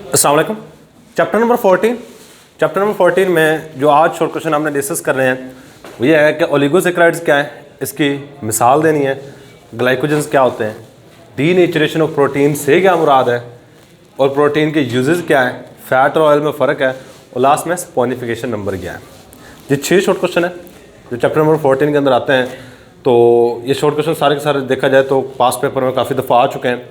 अस्सलाम वालेकुम। Chapter number 14 में जो आज शॉर्ट क्वेश्चन हमने डिस्कस कर रहे हैं वो ये है कि ओलिगोसैकेराइड्स क्या है, इसकी मिसाल देनी है, ग्लाइकोजन्स क्या होते हैं, डीनेचरेशन ऑफ प्रोटीन से क्या मुराद है और प्रोटीन के यूजेस क्या है, फैट और ऑयल में फ़र्क है और लास्ट में स्पोनिफिकेशन नंबर क्या है। ये 6 शॉर्ट क्वेश्चन है जो चैप्टर नंबर 14 के अंदर आते हैं। तो ये शॉर्ट क्वेश्चन सारे के सारे देखा जाए तो पास पेपर में काफ़ी दफ़ा आ चुके हैं,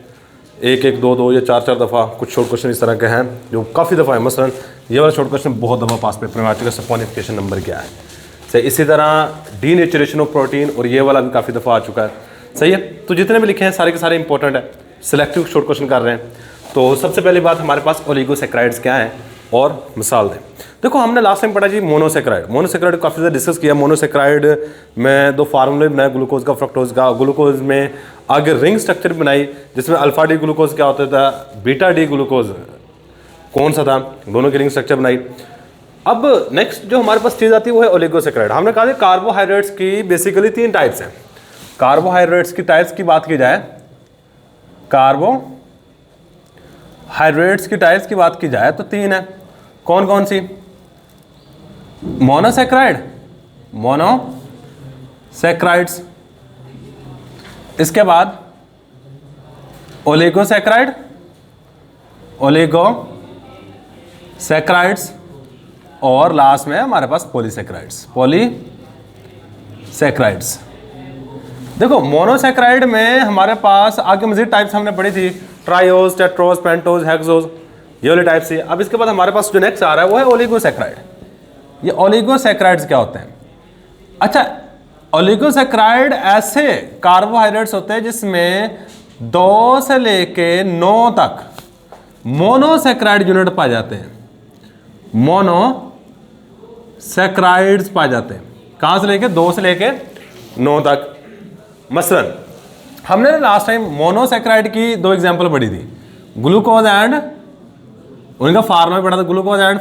एक दो या चार दफ़ा। कुछ शॉर्ट क्वेश्चन इस तरह के हैं जो काफ़ी दफ़ा है, मसलन ये वाला शॉर्ट क्वेश्चन बहुत दफ़ा पास पेपर में आ चुका है, स्पोनिफिकेशन नंबर क्या है। सही, इसी तरह डीनेचरेशन ऑफ प्रोटीन और ये वाला भी काफ़ी दफ़ा आ चुका है। सही है, तो जितने भी लिखे हैं सारे के सारे इंपॉर्टेंट है, सिलेक्टिव शॉर्ट क्वेश्चन कर रहे हैं। तो सबसे पहली बात हमारे पास ओलिगोसैकेराइड्स क्या है और मिसाल दें। देखो हमने लास्ट टाइम पढ़ा जी मोनोसैकेराइड काफ़ी ज़्यादा डिस्कस किया। मोनोसैकेराइड में 2 फार्मूले बनाए, ग्लूकोज का, फ्रक्टोज का। ग्लूकोज में आगे रिंग स्ट्रक्चर बनाई जिसमें अल्फा डी ग्लूकोज क्या होता था, बीटा डी ग्लूकोज कौन सा था, दोनों की रिंग स्ट्रक्चर बनाई। अब नेक्स्ट जो हमारे पास चीज़ आती है वो है ओलिगोसैकेराइड। हमने कहा था कार्बोहाइड्रेट्स की बेसिकली 3 टाइप्स हैं। कार्बोहाइड्रेट्स की टाइप्स की बात की जाए, कार्बोहाइड्रेट्स की टाइप्स की बात की जाए तो 3 है। कौन कौन सी? मोनोसैकेराइड्स, इसके बाद ओलिगोसैकेराइड्स और लास्ट में हमारे पास पॉलीसैकेराइड्स। देखो मोनोसैकेराइड में हमारे पास आगे मजीद टाइप्स हमने पढ़ी थी, ट्रायोज, टेट्रोज, पेंटोज, हेक्सोज, ये वाले टाइप से। अब इसके बाद हमारे पास जो नेक्स्ट आ रहा है वो है ओलिगोसैकेराइड। ये ओलिगोसैकेराइड्स क्या होते हैं? अच्छा, ओलिगोसैकेराइड ऐसे कार्बोहाइड्रेट्स होते हैं जिसमें 2 से लेके 9 तक मोनोसैकेराइड यूनिट पाए जाते हैं। मोनोसैकेराइड्स पाए जाते हैं कहां से लेके? 2 से लेके 9 तक। मसलन हमने लास्ट टाइम मोनोसैकेराइड की 2 एग्जांपल पढ़ी थी, ग्लूकोज एंड, उनका फार्मूला पढ़ा था, ग्लूकोज एंड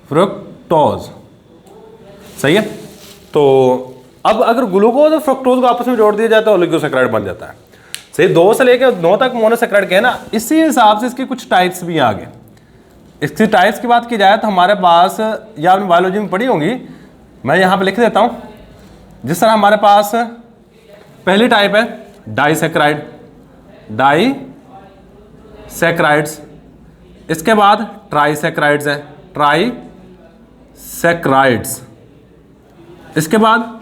फ्रुक्टोज। सही है। तो अब अगर ग्लूकोज और फ्रुक्टोज को आपस में जोड़ दिया जाए तो ओलिगोसैकेराइड बन जाता है। सही, 2 से लेकर 9 तक मोनोसैकेराइड के ना, इसी हिसाब से इसकी कुछ टाइप्स भी आगे। इसकी टाइप्स की बात की जाए तो हमारे पास, या आपने बायोलॉजी में पढ़ी होंगी, मैं यहाँ पे लिख देता हूँ। जिस तरह हमारे पास पहली टाइप है डाइसैकेराइड्स, इसके बाद ट्राइसैकेराइड्स है, ट्राइसैकेराइड्स, इसके बाद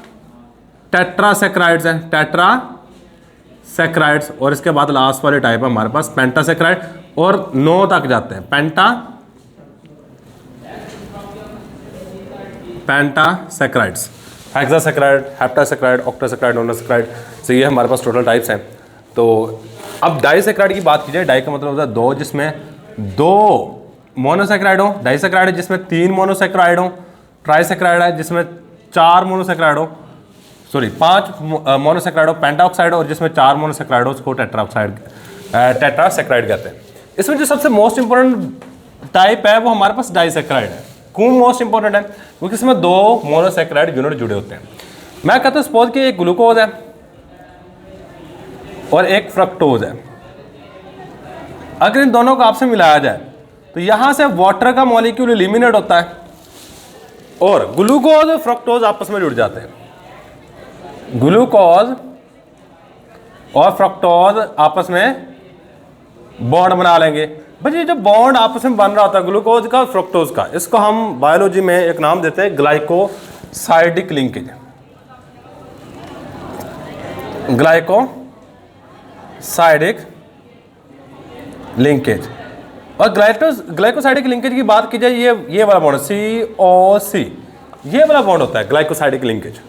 टेट्रासैकेराइड्स है, टेट्रासैकेराइड्स, और इसके बाद लास्ट वाली टाइप है हमारे पास पेंटासैकेराइड, और 9 तक जाते हैं पेंटासैकेराइड्स, हेक्सासैकेराइड, हेप्टासैकेराइड, ऑक्टासैकेराइड, नोनासैकेराइड। तो ये हमारे पास टोटल टाइप्स हैं। तो अब डाइसैकेराइड की बात की जाए, डाई का मतलब होता है 2, जिसमें 2 मोनोसैकेराइड हो, डाइसैकेराइड है जिसमें 3 मोनोसैकेराइड हो, ट्राइसैकेराइड है जिसमें 4 मोनोसैकेराइड हो, 5 मोनोसैकेराइड हो, पेंटाऑक्साइड और जिसमें 4 मोनोसैकेराइड हो, उसको टेट्रासैकेराइड कहते हैं। इसमें जो सबसे मोस्ट इंपॉर्टेंट टाइप है वो हमारे पास डाइसैकेराइड है। क्यों मोस्ट इंपॉर्टेंट है? क्योंकि इसमें 2 मोनोसैकेराइड यूनिट जुड़े होते हैं। मैं कहता हूं सपोज कि एक ग्लूकोज है और एक फ्रक्टोज है। अगर इन दोनों को आपस में मिलाया जाए तो यहां से वाटर का मॉलिक्यूल एलिमिनेट होता है और ग्लूकोज और फ्रक्टोज आपस में जुड़ जाते हैं। ग्लूकोज और फ्रक्टोज आपस में बॉन्ड बना लेंगे। भाई ये जो बॉन्ड आपस में बन रहा होता है ग्लूकोज का और फ्रक्टोज का, इसको हम बायोलॉजी में एक नाम देते हैं ग्लाइकोसाइडिक लिंकेज। Glycosidic linkage. और ग्लाइकोसाइडिक लिंकेज की बात की जाए, ये वाला बॉन्ड COC, ये वाला बॉन्ड होता है ग्लाइकोसाइडिक लिंकेज।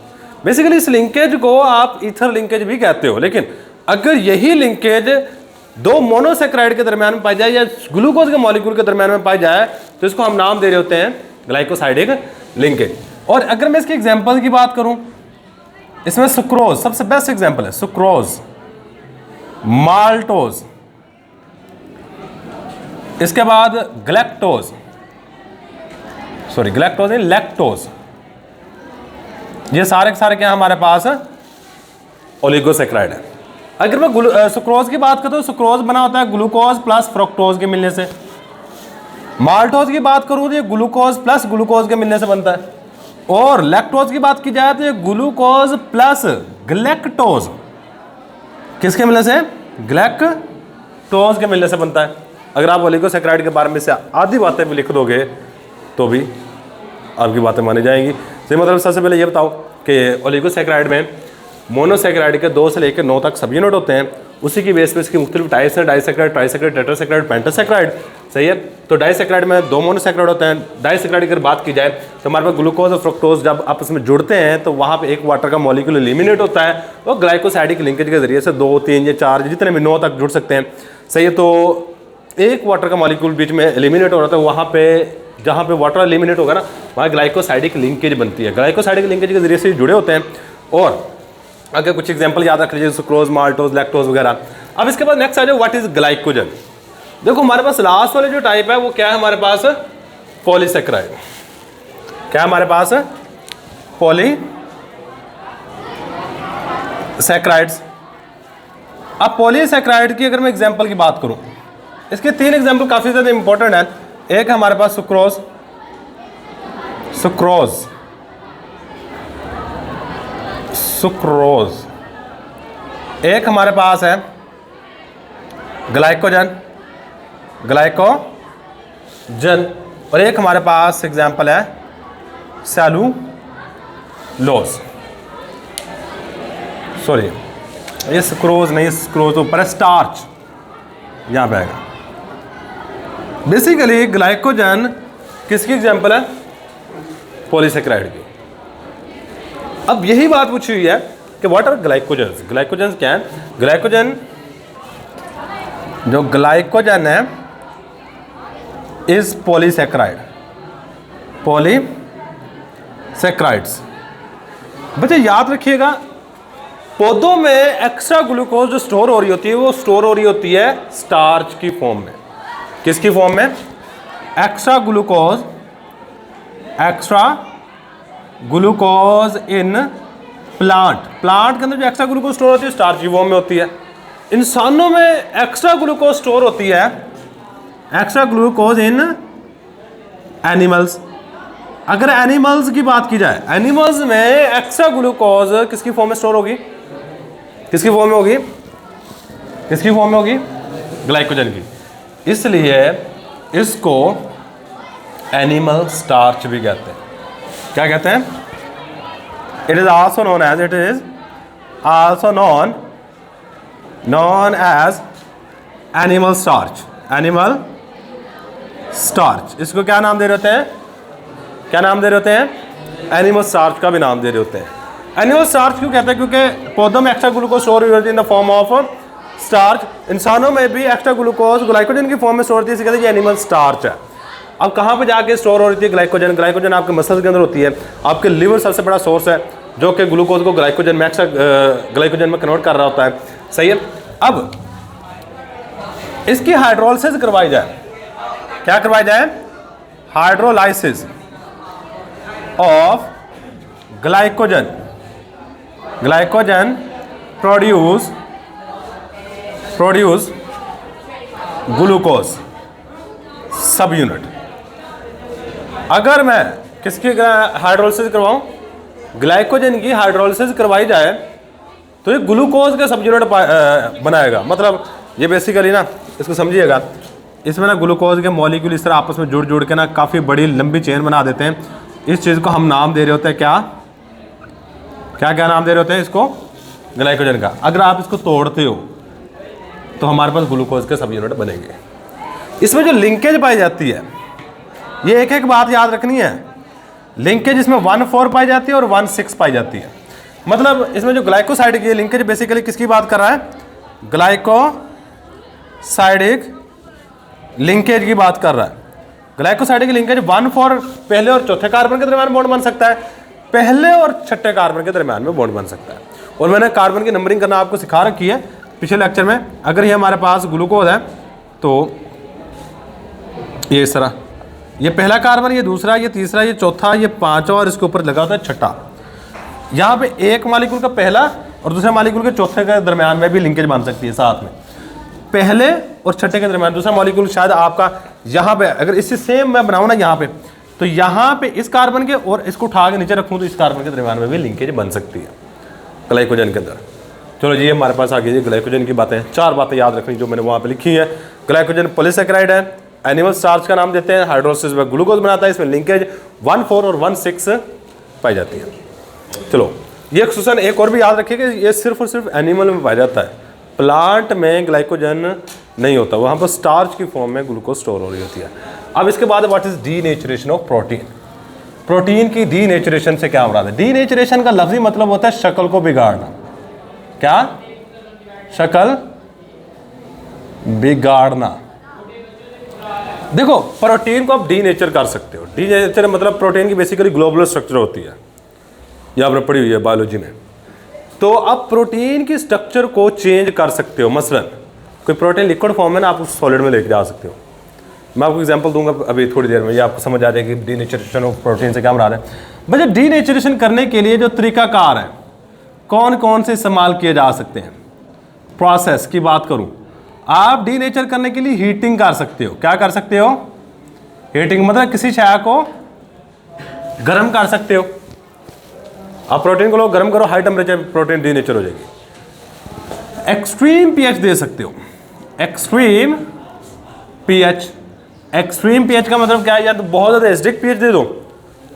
बेसिकली इस लिंकेज को आप ईथर लिंकेज भी कहते हो, लेकिन अगर यही लिंकेज 2 मोनोसैकेराइड के दरमियान में पाई जाए या ग्लूकोज के मॉलिक्यूल के दरमियान में पाई जाए तो इसको हम नाम दे रहे होते हैं ग्लाइकोसाइडिक लिंकेज। और अगर मैं इसके एग्जांपल की बात करूं, इसमें सुक्रोज सबसे बेस्ट एग्जांपल है, सुक्रोज, माल्टोज, इसके बाद लैक्टोज, ये सारे के सारे क्या हमारे पास ओलिगोसैकेराइड है। अगर मैं सुक्रोज की बात करूँ तो सुक्रोज बना होता है ग्लूकोज प्लस फ्रुक्टोज के मिलने से। माल्टोज की बात करूँ तो ये ग्लूकोज प्लस ग्लूकोज के मिलने से बनता है। और लैक्टोज की बात की जाए तो ये ग्लूकोज प्लस ग्लैक्टोज किसके मिलने से? ग्लैक्टोज के मिलने से बनता है। अगर आप ओलिगोसैकेराइड के बारे में से आधी बातें भी लिख दोगे तो भी आपकी बातें मानी जाएंगी। तो मतलब सबसे पहले ये बताओ कि ओलिगोसैकेराइड में मोनोसैकेराइड के 2 से लेकर 9 तक सब यूनिट होते हैं। उसी की बेस पे इसकी मुख्तलिफ टाइप्स हैं, डाइसैकेराइड, ट्राइसैकेराइड, टेट्रासैकेराइड, पेंटासैकेराइड, सही है। तो डाइसैकेराइड में 2 मोनोसैकेराइड होते हैं। डाइसैकेराइड की अगर बात की जाए तो हमारे पास ग्लूकोज और फ्रुक्टोज जब आपस में जुड़ते हैं तो वहाँ पे एक वाटर का मॉलिक्यूल एलिमिनेट होता है और ग्लाइकोसाइडिक लिंकेज के जरिए से 2, 3 या 4 जितने भी 9 तक जुड़ सकते हैं, सही है। तो एक वाटर का मॉलिक्यूल बीच में एलिमिनेट हो रहा था, वहाँ पे जहाँ पे वाटर एलिमिनेट होगा ना वहाँ ग्लाइकोसाइडिक लिंकेज बनती है। ग्लाइकोसाइडिक लिंकेज के जरिए से जुड़े होते हैं। और अगर कुछ एग्जांपल याद रख लीजिए, सुक्रोज, माल्टोज, लैक्टोज वगैरह। अब इसके बाद नेक्स्ट आ जाओ, व्हाट इज ग्लाइकोजन। देखो हमारे पास लास्ट वाले जो टाइप है वो क्या है हमारे पास? पॉलीसैकेराइड। क्या हमारे पास? पॉलीसैकेराइड्स। अब पॉलीसैकेराइड की अगर मैं एग्जांपल की बात करूं, इसके 3 एग्जांपल काफी ज्यादा इंपॉर्टेंट है। एक है हमारे पास सुक्रोज, एक हमारे पास है ग्लाइकोजन, और एक हमारे पास एग्जांपल है सेलुलोज। सॉरी, ये सुक्रोज नहीं, सुक्रोज ऊपर है, स्टार्च यहां पे आएगा। बेसिकली ग्लाइकोजन किसकी एग्जांपल है? पॉलीसैकेराइड की। अब यही बात पूछी हुई है कि व्हाट आर ग्लाइकोजन्स। ग्लाइकोजन्स क्या है? ग्लाइकोजन जो ग्लाइकोजन है इज पॉलीसैकेराइड, पॉलीसैकेराइड्स। बच्चे याद रखिएगा, पौधों में एक्स्ट्रा ग्लूकोज जो स्टोर हो रही होती है वो स्टोर हो रही होती है स्टार्च की फॉर्म में। किसकी फॉर्म में? एक्स्ट्रा ग्लूकोज इन प्लांट के अंदर जो एक्स्ट्रा ग्लूकोज स्टोर होती है स्टार्च की फॉर्म में होती है। इंसानों में एक्स्ट्रा ग्लूकोज स्टोर होती है, एक्स्ट्रा ग्लूकोज इन एनिमल्स। अगर एनिमल्स की बात की जाए, एनिमल्स में एक्स्ट्रा ग्लूकोज किसकी फॉर्म में स्टोर होगी? किसकी फॉर्म में होगी? किसकी फॉर्म में होगी? ग्लाइकोजन की। इसलिए इसको एनिमल स्टार्च भी कहते हैं। क्या कहते हैं? It is also known as animal starch. इसको क्या नाम दे रहे होते हैं? क्या नाम दे रहे होते हैं? एनिमल स्टार्च का भी नाम दे रहे होते हैं। एनिमल स्टार्च क्यों कहते हैं? क्योंकि पौधों में एक्स्ट्रा ग्लूकोज स्टोर होती है in the form of starch. इंसानों में भी एक्स्ट्रा ग्लूकोज ग्लाइकोजन की फॉर्म में स्टोर होती है, इसे कहते हैं एनिमल स्टार्च है। अब कहाँ पे जाके स्टोर हो रही है ग्लाइकोजन? ग्लाइकोजन आपके मसल्स के अंदर होती है। आपके लिवर सबसे बड़ा सोर्स है जो कि ग्लूकोज को ग्लाइकोजन में एक्स्ट्रा ग्लाइकोजन में कन्वर्ट कर रहा होता है, सही है। अब इसकी हाइड्रोलिसिस करवाई जाए। क्या करवाई जाए? Hydrolysis of glycogen produce glucose सब यूनिट। अगर मैं किसकी हाइड्रोलिसिस करवाऊं? ग्लाइकोजन की हाइड्रोलिसिस करवाई जाए तो ये ग्लूकोज का सब यूनिट बनाएगा। मतलब ये बेसिकली ना, इसको समझिएगा, इसमें ना ग्लूकोज के मॉलिक्यूल इस तरह आपस में जुड़ के ना काफ़ी बड़ी लंबी चेन बना देते हैं। इस चीज़ को हम नाम दे रहे होते हैं क्या नाम दे रहे होते हैं इसको? ग्लाइकोजन का। अगर आप इसको तोड़ते हो तो हमारे पास ग्लूकोज के सब यूनिट बनेंगे। इसमें जो लिंकेज पाई जाती है, ये एक एक बात याद रखनी है। लिंकेज इसमें 1,4 पाई जाती है और 1,6 पाई जाती है। मतलब इसमें जो ग्लाइकोसाइड की लिंकेज बेसिकली किसकी बात कर रहा है? ग्लाइकोसाइडिक लिंकेज की बात कर रहा है। ग्लाइकोसाइडिक लिंकेज 1,4 पहले और चौथे कार्बन के दरमियान बॉन्ड बन सकता है, पहले और छठे कार्बन के दरमियान में बॉन्ड बन सकता है। और मैंने कार्बन की नंबरिंग करना आपको सिखा रखी है पिछले लेक्चर में। अगर ये हमारे पास ग्लूकोज है तो ये इस तरह, ये पहला कार्बन, ये दूसरा, ये तीसरा, ये चौथा, ये पांचवा और इसके ऊपर लगा होता है छठा। यहाँ पे एक मॉलिक्यूल का पहला और दूसरे मॉलिक्यूल के चौथे के दरमियान में भी लिंकेज बन सकती है साथ में। पहले और छठे के दरमियान दूसरा मॉलिक्यूल शायद आपका यहाँ पे, अगर इससे सेम मैं बनाऊँ ना यहाँ पे, तो यहाँ पे इस कार्बन के और इसको उठा के नीचे रखूँ तो इस कार्बन के दरमियान में भी लिंकेज बन सकती है ग्लाइकोजन के अंदर। चलो जी हमारे पास आ गई ग्लाइकोजन की बातें। 4 बातें याद रखनी जो मैंने वहाँ पे लिखी है। ग्लाइकोजन पॉलीसेकेराइड है, एनिमल स्टार्च का नाम देते हैं, हाइड्रोलिसिस में ग्लूकोज बनाता है, इसमें लिंकेज 1,4 और 1,6 पाई जाती है। चलो ये एक्सप्रेशन एक और भी याद रखिए कि ये सिर्फ और सिर्फ एनिमल में पाया जाता है, प्लांट में ग्लाइकोजन नहीं होता, वहाँ पर स्टार्च की फॉर्म में ग्लूकोज स्टोर हो रही होती है। अब इसके बाद what is denaturation of protein. Protein की डीनेचुरेशन से क्या मुराद है? डीनेचुरेशन का लफ्जी मतलब होता है शक्ल को बिगाड़ना। क्या? शक्ल बिगाड़ना। देखो प्रोटीन को आप डीनेचर कर सकते हो। डीनेचर मतलब प्रोटीन की बेसिकली ग्लोबुलर स्ट्रक्चर होती है, ये आपने पढ़ी हुई है बायोलॉजी में। तो अब प्रोटीन की स्ट्रक्चर को चेंज कर सकते हो। मसलन कोई प्रोटीन लिक्विड फॉर्म में ना, आप उस सॉलिड में लेके जा सकते हो। मैं आपको एग्जांपल दूंगा अभी थोड़ी देर में, ये आपको समझ आ जाएगी कि डीनेचुरेशन ऑफ प्रोटीन से क्या मुराद है। बस डीनेचुरेशन करने के लिए जो तरीकाकार है, कौन कौन से इस्तेमाल किए जा सकते हैं। प्रोसेस की बात करूं, आप डीनेचर करने के लिए हीटिंग कर सकते हो। क्या कर सकते हो? हीटिंग मतलब किसी शय को गर्म कर सकते हो। आप प्रोटीन को लो गर्म करो, हाई टेम्परेचर प्रोटीन डीनेचर हो जाएगी। एक्सट्रीम पीएच दे सकते हो। एक्सट्रीम पीएच, एक्सट्रीम पीएच का मतलब क्या है? या तो बहुत ज़्यादा एसिडिक पीएच दे दो,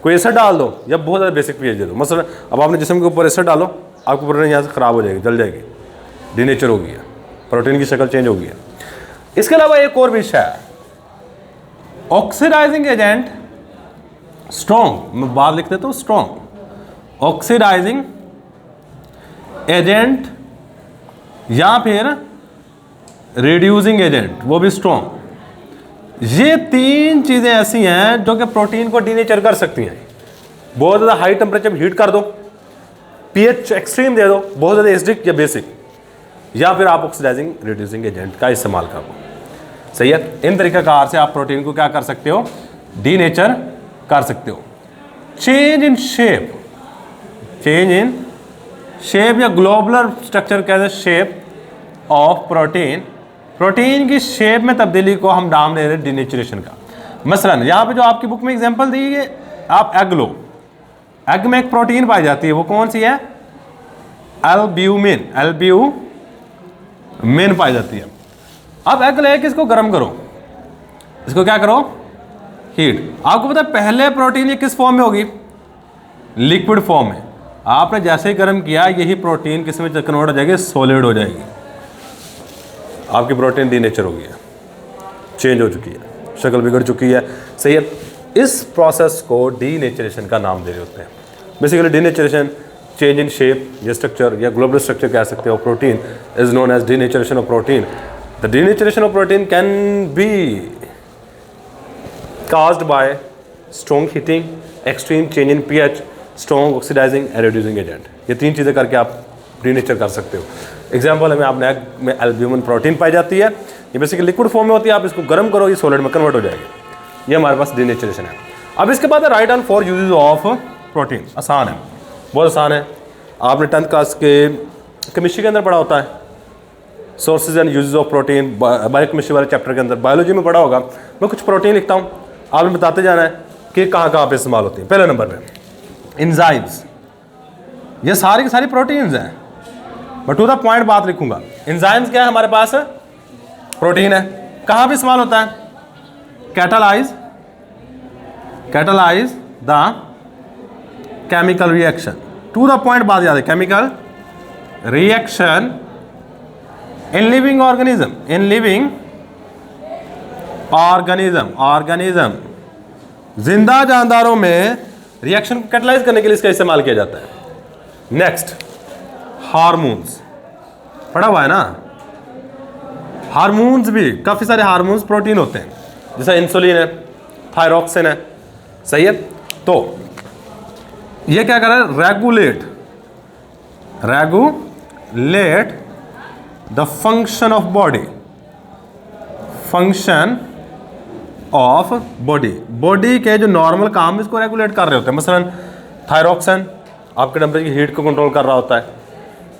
कोई एसिड डाल दो, या बहुत ज़्यादा बेसिक पीएच दे दो। मसलन अब आपने जिस्म के ऊपर एसिड डालो, आपको प्रोटीन यहाँ से ख़राब हो जाएगी, जल जाएगी, डीनेचर हो गई है, प्रोटीन की शक्ल चेंज हो गई है। इसके अलावा एक और विषय है ऑक्सीडाइजिंग एजेंट, स्ट्रॉन्ग, मैं बात लिख देता हूँ स्ट्रॉन्ग ऑक्सीडाइजिंग एजेंट या फिर रिड्यूसिंग एजेंट, वो भी स्ट्रॉन्ग। ये 3 चीज़ें ऐसी हैं जो कि प्रोटीन को डीनेचर कर सकती हैं। बहुत ज़्यादा हाई टेम्परेचर हीट कर दो, पीएच एक्सट्रीम दे दो, बहुत ज़्यादा एसिडिक या बेसिक, या फिर आप ऑक्सीडाइजिंग रिड्यूसिंग एजेंट का इस्तेमाल करो। सही है। इन तरीक़ाकार से आप प्रोटीन को क्या कर सकते हो? डीनेचर कर सकते हो। Change in shape, change in shape या ग्लोबुलर स्ट्रक्चर कहते हैं शेप ऑफ प्रोटीन। प्रोटीन की शेप में तब्दीली को हम नाम दे रहे हैं डीनेचुरेशन का। मसलन यहाँ पे जो आपकी बुक में एग्जांपल दी है, आप एग लो, एग में एक प्रोटीन पाई जाती है, वो कौन सी है? एल्ब्यूमिन, एल्ब्यूमिन पाई जाती है। अब एग लेके इसको गर्म करो, इसको क्या करो? हीट। आपको पता है पहले प्रोटीन ये किस फॉर्म में होगी? लिक्विड फॉर्म में। आपने जैसे ही गर्म किया, यही प्रोटीन किस में कन्वर्ट हो जाएगी? सॉलिड हो जाएगी। आपकी प्रोटीन डीनेचर हो गई है, चेंज हो चुकी है, शक्ल बिगड़ चुकी है। सही है। इस प्रोसेस को डीनेचुरेशन का नाम दे रहे होते हैं। Basically denaturation, change in shape या स्ट्रक्चर या ग्लोबुलर स्ट्रक्चर कह सकते हो, protein is known as denaturation of protein. The denaturation of protein can be caused by strong heating, extreme change in pH, strong oxidizing and reducing agent। ये 3 चीज़ें करके आप denature कर सकते हो। एग्जाम्पल में आपने एग में एल्ब्यूमिन प्रोटीन पाई जाती है, ये बेसिकली लिक्विड फॉर्म में होती है, आप इसको गर्म करो, ये सॉलिड में कन्वर्ट हो जाएगी। ये हमारे पास डीनेचुरेशन है। अब इसके बाद right on 4 uses of protein. आसान है, बहुत आसान है। आपने 10th क्लास के केमिस्ट्री के अंदर पढ़ा होता है, sources and uses of protein, biochemistry वाले चैप्टर के अंदर। बायोलॉजी में पढ़ा होगा। मैं कुछ प्रोटीन लिखता हूँ, आपने बताते जाना है कि कहाँ कहाँ पे इस्तेमाल होती है। पहले नंबर पे एंजाइम्स, ये सारी की सारी प्रोटीन्स हैं, मैं टू द पॉइंट बात लिखूंगा। एंजाइम्स क्या है? हमारे पास प्रोटीन है। कहाँ पे इस्तेमाल होता है? Catalyse the chemical reaction. To the point बात याद है, chemical reaction in living organism, in living organism, जिंदा जानदारों में रिएक्शन को कैटलाइज करने के लिए इसका इस्तेमाल किया जाता है। नेक्स्ट, हार्मोन्स, पढ़ा हुआ है ना? हार्मोन्स भी, काफ़ी सारे हार्मोन्स प्रोटीन होते हैं, जैसे इंसुलिन है, थायरॉक्सिन है। सही है। तो ये क्या कर रहा है? Regulate the function of body, function of body, body के जो नॉर्मल काम इसको रेगुलेट कर रहे होते हैं। मसलन थायरॉक्सिन आपके टेम्परेचर की हीट को कंट्रोल कर रहा होता है,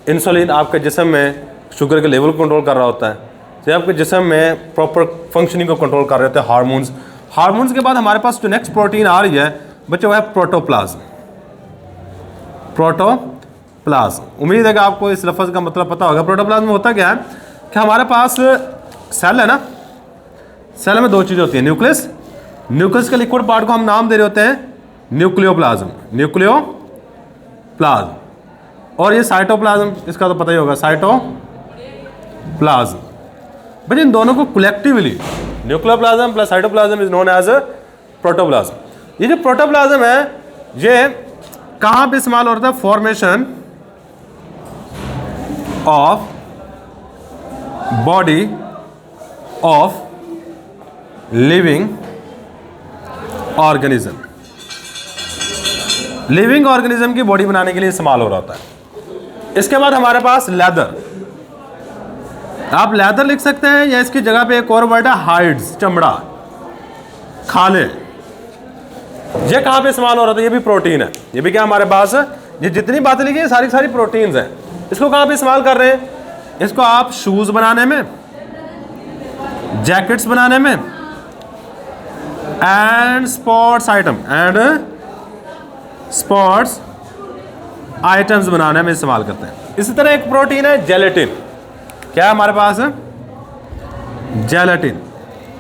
इंसुलिन आपके जिस्म में शुगर के लेवल को कंट्रोल कर रहा होता है, तो आपके जिस्म में प्रॉपर फंक्शनिंग को कंट्रोल कर रहे होते हैं हार्मोन्स। हार्मोन्स के बाद हमारे पास जो नेक्स्ट प्रोटीन आ रही है बच्चों, वो है प्रोटोप्लाज्म। प्रोटोप्लाज्म, उम्मीद है कि आपको इस लफ्ज़ का मतलब पता होगा। प्रोटोप्लाज्म होता क्या है कि हमारे पास सेल है ना, सेल में दो चीज़ें होती हैं, न्यूक्लियस, न्यूक्लियस के लिक्विड पार्ट को हम नाम दे रहे होते हैं न्यूक्लियोप्लाज्म, न्यूक्लियोप्लाज्म, और ये साइटोप्लाज्म, इसका तो पता ही होगा, साइटोप्लाज्म। बट इन दोनों को collectively nucleoplasm plus cytoplasm is known as protoplasm. ये जो प्रोटोप्लाज्म है ये कहाँ पे इस्तेमाल होता है? Formation of body of living organism, living organism की बॉडी बनाने के लिए इस्तेमाल हो रहा होता है। इसके बाद हमारे पास लेदर, आप लेदर लिख सकते हैं, या इसकी जगह पे एक और वर्ड है हाइड्स, चमड़ा, खाले। ये कहाँ पे इस्तेमाल हो रहा था? ये भी प्रोटीन है, ये भी क्या हमारे पास, ये जितनी बातें लिखी है सारी सारी प्रोटीन्स हैं। इसको कहाँ पे इस्तेमाल कर रहे हैं? इसको आप शूज बनाने में, जैकेट्स बनाने में, and sports item, and sports items बनाने में इस्तेमाल करते हैं। इसी तरह एक प्रोटीन है जेलेटिन, क्या है हमारे पास? जेलेटिन।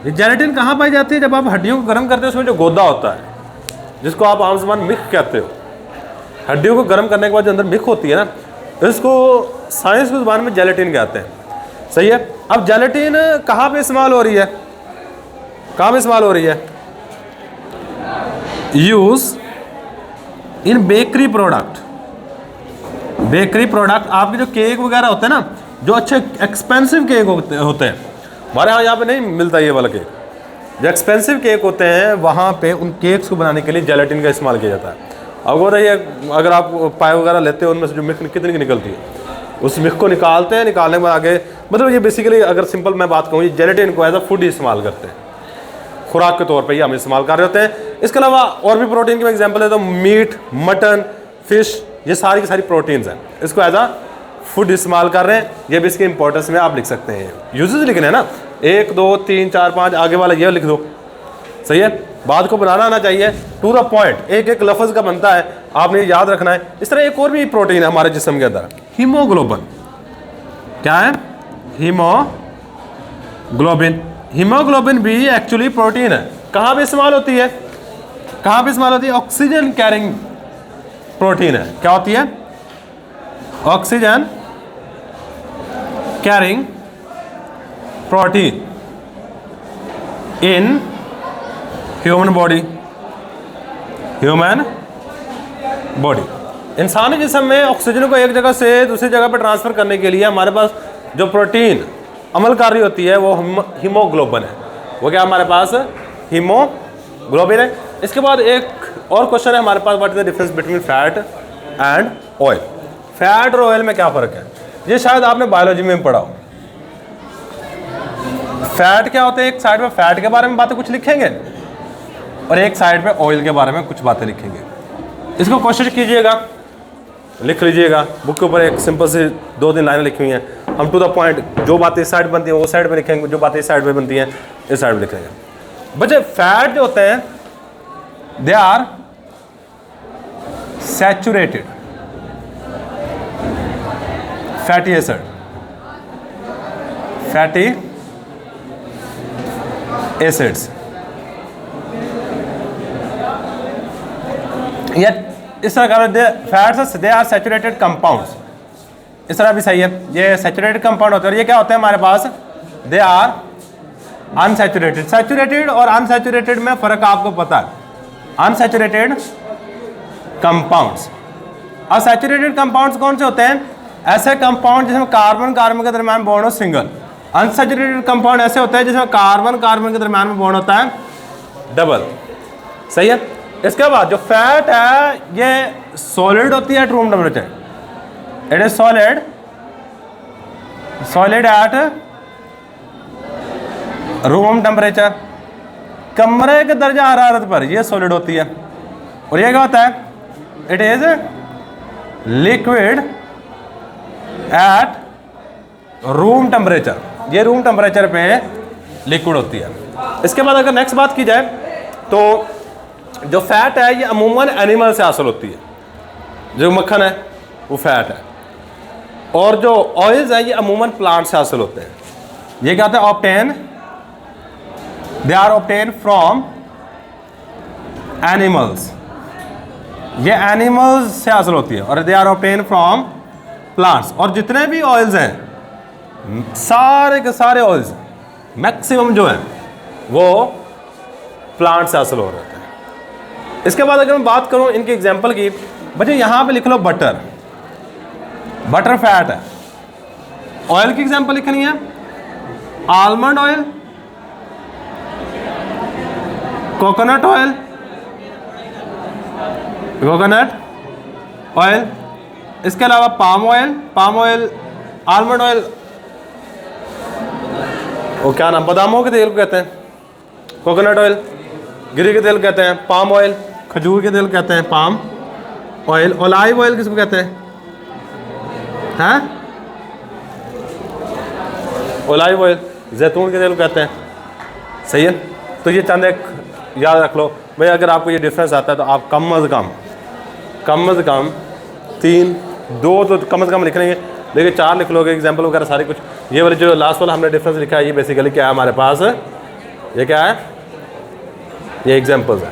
ये जेलेटिन कहाँ पाई जाती है? जब आप हड्डियों को गर्म करते हो, उसमें जो गोदा होता है, जिसको आप आम ज़बान मिख कहते हो, हड्डियों को गर्म करने के बाद जो अंदर मिख होती है ना, इसको साइंस की ज़बान में जेलेटिन कहते हैं। सही है। अब जेलेटिन कहाँ पे इस्तेमाल हो रही है? कहाँ पे इस्तेमाल हो रही है? Use in bakery product. Bakery product, आपके जो केक वगैरह होते हैं ना, जो अच्छे एक्सपेंसिव केक होते हैं, हमारे यहाँ पे नहीं मिलता ये वाला केक। जो एक्सपेंसिव केक होते हैं वहाँ पे उन केक्स को बनाने के लिए जेलेटिन का इस्तेमाल किया जाता है। अब बताइए, अगर आप पाए वगैरह लेते हो, उनमें से जो मिल्क कितनी की निकलती है, उस मिल्क को निकालते हैं, निकालने के बाद आगे, मतलब ये बेसिकली अगर सिंपल मैं बात कहूँ, ये जेलेटिन को एज अ फूड इस्तेमाल करते हैं, खुराक के तौर पे ही हम इस्तेमाल कर रहे होते हैं। इसके अलावा और भी प्रोटीन की मैं एग्जांपल देता हूँ, मीट, मटन, फिश, ये सारी की सारी प्रोटीन्स हैं, इसको एज अ फूड इस्तेमाल कर रहे हैं। ये भी इसकी इंपॉर्टेंस में आप लिख सकते हैं। यूजेस लिखने हैं ना, 1 2 3 4 5, आगे वाला ये लिख दो। सही है, बात को बनाना आना चाहिए, टू द पॉइंट, एक एक लफ्ज़ का बनता है, आपने याद रखना है। इस तरह एक और भी प्रोटीन है हमारे जिस्म के अंदर, हीमोग्लोबिन। क्या है? हीमोग्लोबिन। हीमोग्लोबिन भी एक्चुअली प्रोटीन है। कहाँ पे इस्तेमाल होती है? कहाँ पे इस्तेमाल होती है? ऑक्सीजन कैरिंग प्रोटीन है। क्या होती है? Oxygen carrying protein in human body. Human body, इंसानी जिस्म में ऑक्सीजन को एक जगह से दूसरी जगह पर ट्रांसफर करने के लिए हमारे पास जो प्रोटीन अमल कर रही होती है वो हीमोग्लोबिन है। वो क्या हमारे पास? हीमोग्लोबिन है। इसके बाद एक और क्वेश्चन है हमारे पास, what is the difference between fat and oil? Fat और ऑयल में क्या फ़र्क है? ये शायद आपने बायोलॉजी में पढ़ा हो। फैट क्या होते हैं? एक साइड पे फैट के बारे में बातें कुछ लिखेंगे और एक साइड पे ऑयल के बारे में कुछ बातें लिखेंगे। इसको कोशिश कीजिएगा, लिख लीजिएगा बुक के ऊपर, एक सिंपल से 2-3 लाइनें लिखी हुई हैं। हम टू द पॉइंट, जो बातें इस साइड बनती हैं वो साइड पे लिखेंगे, जो बातें इस साइड पे बनती हैं इस साइड पे लिखेंगे। बच्चे, फैट जो होते हैं they are saturated fatty acid, fatty acids, या इस तरह का fats they are saturated compounds, इस तरह भी सही है। ये सैचुरेटेड कंपाउंड होते हैं। और ये क्या होते हैं हमारे पास? They are unsaturated. सैचुरेटेड और अनसैचुरेटेड में फ़र्क आपको पता है। अनसैचुरेटेड कंपाउंड्स, और सैचुरेटेड कंपाउंड्स कौन से होते हैं? ऐसे कंपाउंड जिसमें कार्बन कार्बन के दरमियान बॉन्ड हो सिंगल। अनसैचुरेटेड कंपाउंड ऐसे होते हैं जिसमें कार्बन कार्बन के दरमियान में बॉन्ड होता है डबल। सही है। इसके बाद जो फैट है ये सॉलिड होती है at room temperature. It is solid, solid at room temperature, कमरे के दर्जा हरारत पर ये सॉलिड होती है। और ये क्या होता है? It is liquid at room temperature, ये रूम टेम्परेचर पे लिक्विड होती है। इसके बाद अगर नेक्स्ट बात की जाए तो जो फैट है ये अमूमन एनिमल से हासिल होती है, जो मक्खन है वो फैट है, और जो ऑयल्स है ये अमूमन प्लांट से हासिल होते हैं। ये क्या होता है, obtain, they are obtain from animals, ये एनिमल्स से हासिल होती है, और they are obtain from plants. और जितने भी ऑयल्स हैं, सारे के सारे ऑयल्स मैक्सिमम जो है वो प्लांट से हासिल हो रहे हैं। इसके बाद अगर मैं बात करूं इनके एग्जांपल की, बच्चे यहां पे लिख लो बटर, बटर फैट है। ऑयल की एग्जांपल लिखनी है, almond oil, coconut oil, coconut oil, इसके अलावा पाम ऑयल, आलमंड ऑयल, वो क्या नाम, बादामों के तेल को कहते हैं कोकोनट ऑयल, गिरी के तेल कहते हैं पाम ऑयल, खजूर के तेल कहते हैं पाम ऑयल, ऑलिव ऑयल किसको कहते हैं, हैं, ऑलिव ऑयल, जैतून के तेल को कहते हैं। सही है, तो ये चंद एक याद रख लो भाई। अगर आपको ये डिफरेंस आता है तो आप कम अज़ कम 3, 2 तो कम अज़ कम लिख लेंगे, लेकिन 4 लिख लोगे, एग्जाम्पल वगैरह सारी कुछ। ये वाले जो लास्ट वाला हमने डिफरेंस लिखा है ये बेसिकली क्या है हमारे पास, ये क्या है, ये एग्जाम्पल्स है।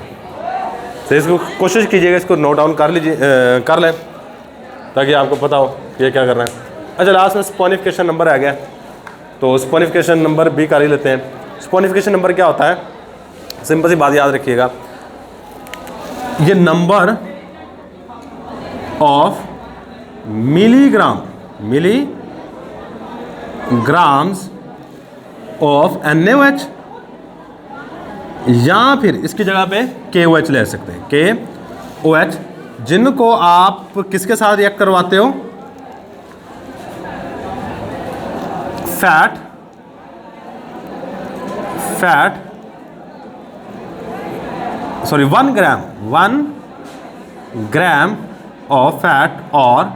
तो इसको कोशिश कीजिएगा, इसको नोट डाउन कर लीजिए, कर लें, ताकि आपको पता हो ये क्या कर रहे हैं। अच्छा, लास्ट में स्पोनिफिकेशन नंबर आ गया, तो स्पोनिफिकेशन नंबर भी कर ही लेते हैं। स्पोनिफिकेशन नंबर क्या होता है, सिंपल सी बात याद रखिएगा, ये number of milligrams of NaOH, या फिर इसकी जगह पे KOH ले सकते हैं, KOH, जिनको आप किसके साथ रिएक्ट करवाते हो, fat, sorry 1 gram of fat और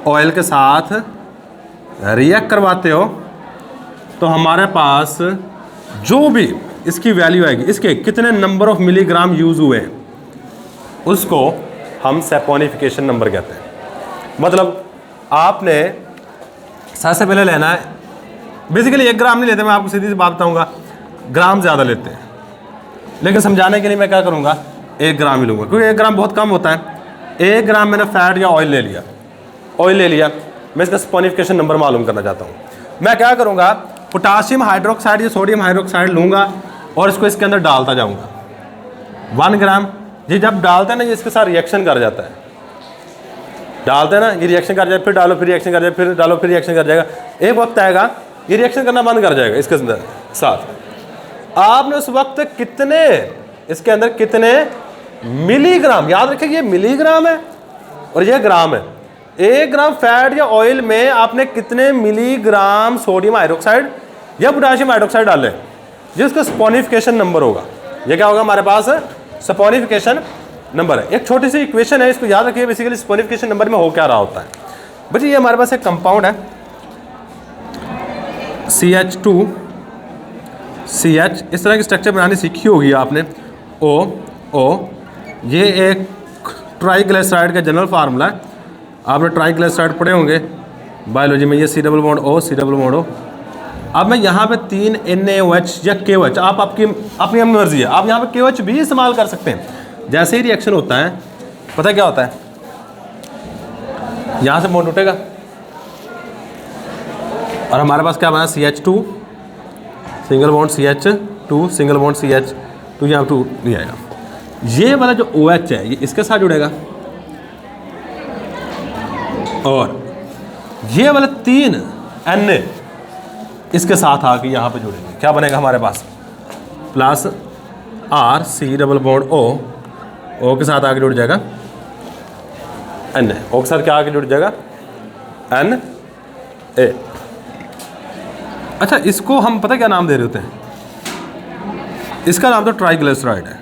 ऑयल के साथ रिएक्ट करवाते हो, तो हमारे पास जो भी इसकी वैल्यू आएगी, इसके कितने नंबर ऑफ मिलीग्राम यूज़ हुए हैं, उसको हम सैपोनिफिकेशन नंबर कहते हैं। मतलब आपने सबसे पहले लेना है, बेसिकली 1 ग्राम नहीं लेते, मैं आपको सीधी सी बात बताऊंगा, ग्राम ज़्यादा लेते हैं, लेकिन समझाने के लिए मैं क्या करूंगा, 1 ग्राम ही लूँगा, क्योंकि 1 ग्राम बहुत कम होता है। 1 ग्राम मैंने फैट या ऑयल ले लिया, मैं इसका स्पोनिफिकेशन नंबर मालूम करना चाहता हूँ। मैं क्या करूँगा, पोटाशियम हाइड्रोक्साइड या सोडियम हाइड्रोक्साइड लूँगा और इसको इसके अंदर डालता जाऊँगा। 1 ग्राम, ये जब डालते हैं ना, ये इसके साथ रिएक्शन कर जाता है, डालते हैं ना, ये रिएक्शन कर जाए, फिर डालो, फिर रिएक्शन कर जाए, फिर डालो, फिर रिएक्शन कर जाएगा। एक वक्त आएगा ये रिएक्शन करना बंद कर जाएगा इसके अंदर साथ। आपने उस वक्त कितने, इसके अंदर कितने मिलीग्राम, याद रखिए ये मिलीग्राम है और ये ग्राम है। 1 ग्राम फैट या ऑयल में आपने कितने मिलीग्राम सोडियम हाइड्रोक्साइड या पोटाशियम हाइड्रोक्साइड डाले, जिसका स्पोनिफिकेशन नंबर होगा। ये क्या होगा हमारे पास, स्पोनिफिकेशन नंबर है। एक छोटी सी इक्वेशन है, इसको याद रखिए। बेसिकली स्पोनिफिकेशन नंबर में हो क्या रहा होता है बच्चे, ये हमारे पास एक कंपाउंड है CH2CH, इस तरह की स्ट्रक्चर बनानी सीखी होगी आपने, O, ये एक ट्राइग्लिसराइड का जनरल फार्मूला है, आपने ट्राइग्लिसराइड पढ़े होंगे बायोलॉजी में। ये C+O। अब मैं यहाँ पे 3 NaOH या KOH, आप अपनी मर्जी है, आप यहाँ पे KOH भी इस्तेमाल कर सकते हैं। जैसे ही रिएक्शन होता है, पता क्या होता है, यहाँ से बॉन्ड उठेगा और हमारे पास क्या बना, CH2 single bond CH2 single bond CH2, यहाँ 2 नहीं आएगा। ये वाला जो OH है ये इसके साथ जुड़ेगा और ये वाला 3 Na इसके साथ आके यहाँ पे जुड़ेंगे। क्या बनेगा हमारे पास, प्लस R C+O के साथ आगे जुड़ जाएगा Na, O के साथ क्या आगे जुड़ जाएगा, Na। अच्छा, इसको हम पता क्या नाम दे रहे होते हैं, इसका नाम तो ट्राइग्लिसराइड है,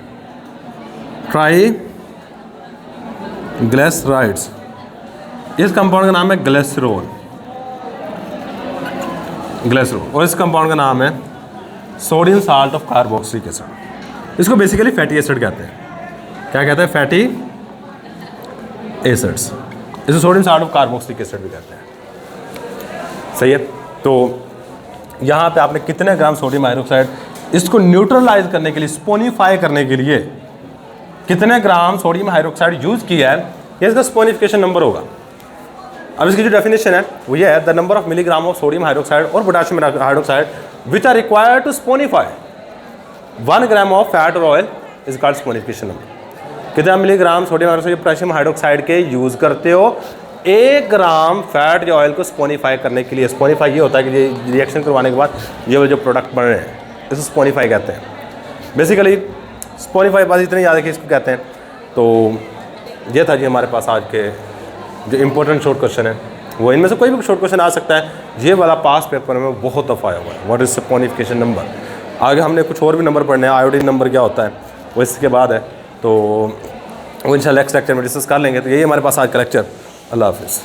ट्राइग्लिसराइड्स। इस कंपाउंड का नाम है ग्लिसरॉल, और इस कंपाउंड का नाम है sodium salt of carboxylic acid. इसको बेसिकली फैटी एसिड कहते हैं। क्या कहते हैं? Fatty acids. इसे sodium salt of carboxylic acid भी कहते हैं। सही है। तो यहाँ पे आपने कितने ग्राम सोडियम हाइड्रोक्साइड, इसको न्यूट्रलाइज करने के लिए, स्पोनिफाई करने के लिए कितने ग्राम सोडियम हाइड्रोक्साइड यूज़ किया है, ये इसका स्पोनिफिकेशन नंबर होगा। अब इसकी जो डेफिनेशन है वो ये है, the number of milligram of sodium hydroxide और potassium hydroxide which are required to saponify 1 gram of fat और oil is called saponification number. कितना milligram sodium hydroxide potassium hydroxide के यूज़ करते हो 1 ग्राम फैट या ऑयल को स्पोनिफाई करने के लिए। स्पोनिफाई ये होता है कि ये रिएक्शन करवाने के बाद ये जो प्रोडक्ट बन रहे हैं इसे स्पोनिफाई कहते हैं। बेसिकली स्पोनिफाई बस इतने याद है कि इसको कहते हैं। तो ये था जी हमारे पास आज के जो इंपॉर्टेंट शॉर्ट क्वेश्चन है। वो इनमें से कोई भी शॉर्ट क्वेश्चन आ सकता है। ये वाला पास पेपर में बहुत दफ़ा आया हुआ है, व्हाट इज स्पोनिफिकेशन नंबर। आगे हमने कुछ और भी नंबर पढ़ने हैं, आयोडीन नंबर क्या होता है वो इसके बाद है। तो वो इंशाल्लाह नेक्स्ट लेक्चर में डिस्कस कर लेंगे। तो यही हमारे पास आज का लेक्चर। अल्लाह हाफिज़।